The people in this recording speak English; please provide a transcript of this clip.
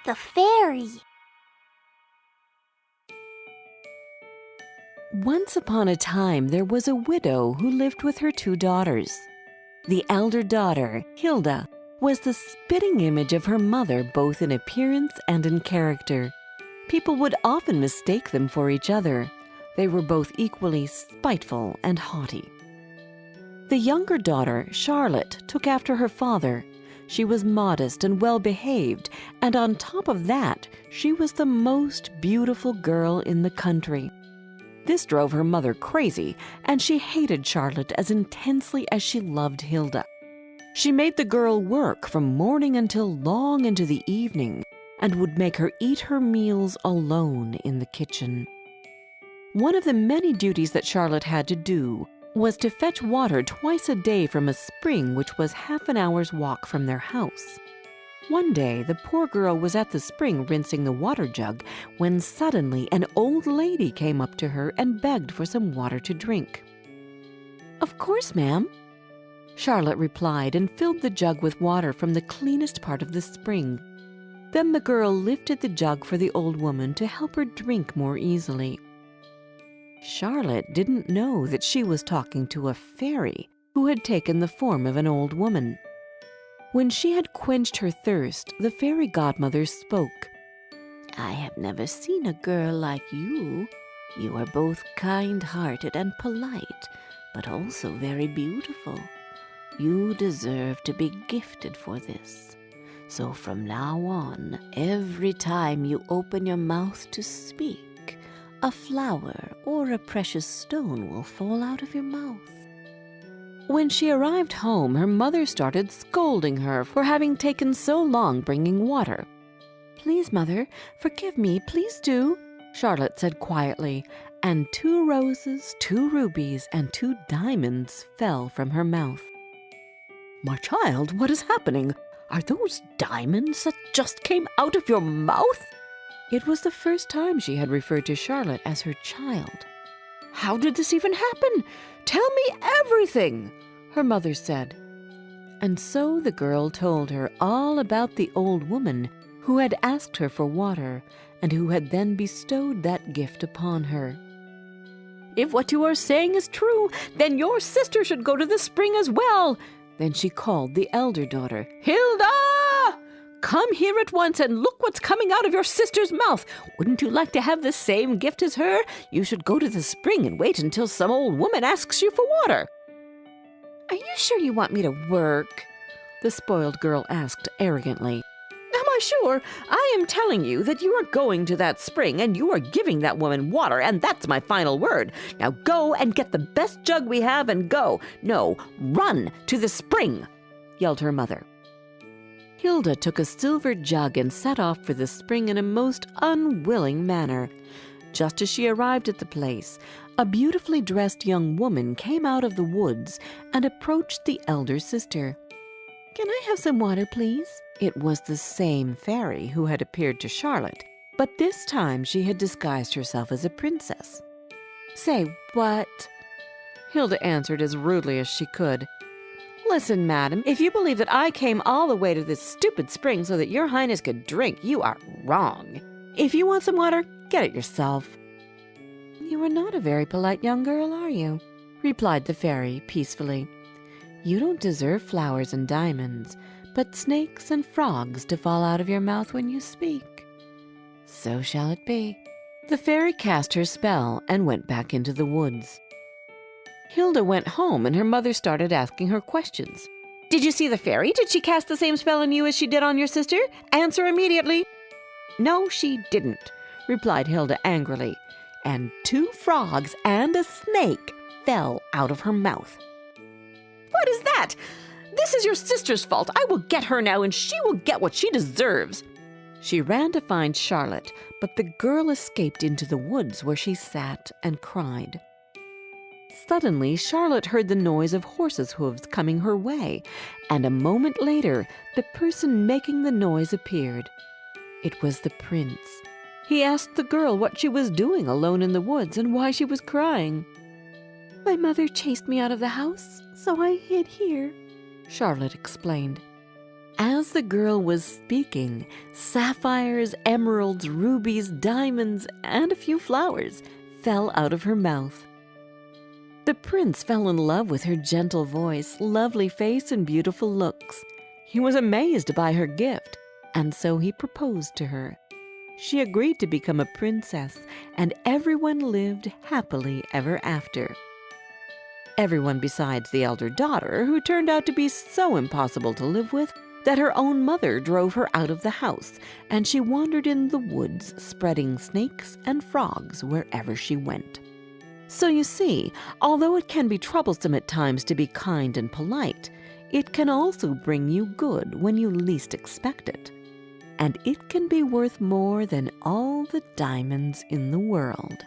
The fairy. Once upon a time, there was a widow who lived with her two daughters. The elder daughter, Hilda, was the spitting image of her mother both in appearance and in character. People would often mistake them for each other. They were both equally spiteful and haughty. The younger daughter, Charlotte, took after her father. She was modest and well-behaved, and on top of that, she was the most beautiful girl in the country. This drove her mother crazy, and she hated Charlotte as intensely as she loved Hilda. She made the girl work from morning until long into the evening, and would make her eat her meals alone in the kitchen. One of the many duties that Charlotte had to do was to fetch water twice a day from a spring which was half an hour's walk from their house. One day, the poor girl was at the spring rinsing the water jug when suddenly an old lady came up to her and begged for some water to drink. "Of course, ma'am," Charlotte replied, and filled the jug with water from the cleanest part of the spring. Then the girl lifted the jug for the old woman to help her drink more easily. Charlotte didn't know that she was talking to a fairy who had taken the form of an old woman. When she had quenched her thirst, the fairy godmother spoke. "I have never seen a girl like you. You are both kind-hearted and polite, but also very beautiful. You deserve to be gifted for this. So from now on, every time you open your mouth to speak, a flower or a precious stone will fall out of your mouth." When she arrived home, her mother started scolding her for having taken so long bringing water. "Please, mother, forgive me, please do," Charlotte said quietly, and 2 roses, 2 rubies, and 2 diamonds fell from her mouth. "My child, what is happening? Are those diamonds that just came out of your mouth?" It was the first time she had referred to Charlotte as her child. "How did this even happen? Tell me everything," her mother said. And so the girl told her all about the old woman who had asked her for water and who had then bestowed that gift upon her. "If what you are saying is true, then your sister should go to the spring as well." Then she called the elder daughter. "Hilda! Come here at once and look what's coming out of your sister's mouth. Wouldn't you like to have the same gift as her? You should go to the spring and wait until some old woman asks you for water." "Are you sure you want me to work?" the spoiled girl asked arrogantly. "Am I sure? I am telling you that you are going to that spring and you are giving that woman water, and that's my final word. Now go and get the best jug we have and go. No, run to the spring," yelled her mother. Hilda took a silver jug and set off for the spring in a most unwilling manner. Just as she arrived at the place, a beautifully dressed young woman came out of the woods and approached the elder sister. "Can I have some water, please?" It was the same fairy who had appeared to Charlotte, but this time she had disguised herself as a princess. "Say what?" Hilda answered as rudely as she could. "Listen, madam, if you believe that I came all the way to this stupid spring so that your highness could drink, you are wrong. If you want some water, get it yourself." "You are not a very polite young girl, are you?" replied the fairy peacefully. "You don't deserve flowers and diamonds, but snakes and frogs to fall out of your mouth when you speak. So shall it be." The fairy cast her spell and went back into the woods. Hilda went home and her mother started asking her questions. "Did you see the fairy? Did she cast the same spell on you as she did on your sister? Answer immediately." "No, she didn't," replied Hilda angrily, and 2 frogs and a snake fell out of her mouth. "What is that? This is your sister's fault. I will get her now, and she will get what she deserves." She ran to find Charlotte, but the girl escaped into the woods where she sat and cried. Suddenly, Charlotte heard the noise of horses' hooves coming her way, and a moment later, the person making the noise appeared. It was the prince. He asked the girl what she was doing alone in the woods and why she was crying. "My mother chased me out of the house, so I hid here," Charlotte explained. As the girl was speaking, sapphires, emeralds, rubies, diamonds, and a few flowers fell out of her mouth. The prince fell in love with her gentle voice, lovely face, and beautiful looks. He was amazed by her gift, and so he proposed to her. She agreed to become a princess, and everyone lived happily ever after. Everyone besides the elder daughter, who turned out to be so impossible to live with that her own mother drove her out of the house, and she wandered in the woods, spreading snakes and frogs wherever she went. So you see, although it can be troublesome at times to be kind and polite, it can also bring you good when you least expect it. And it can be worth more than all the diamonds in the world.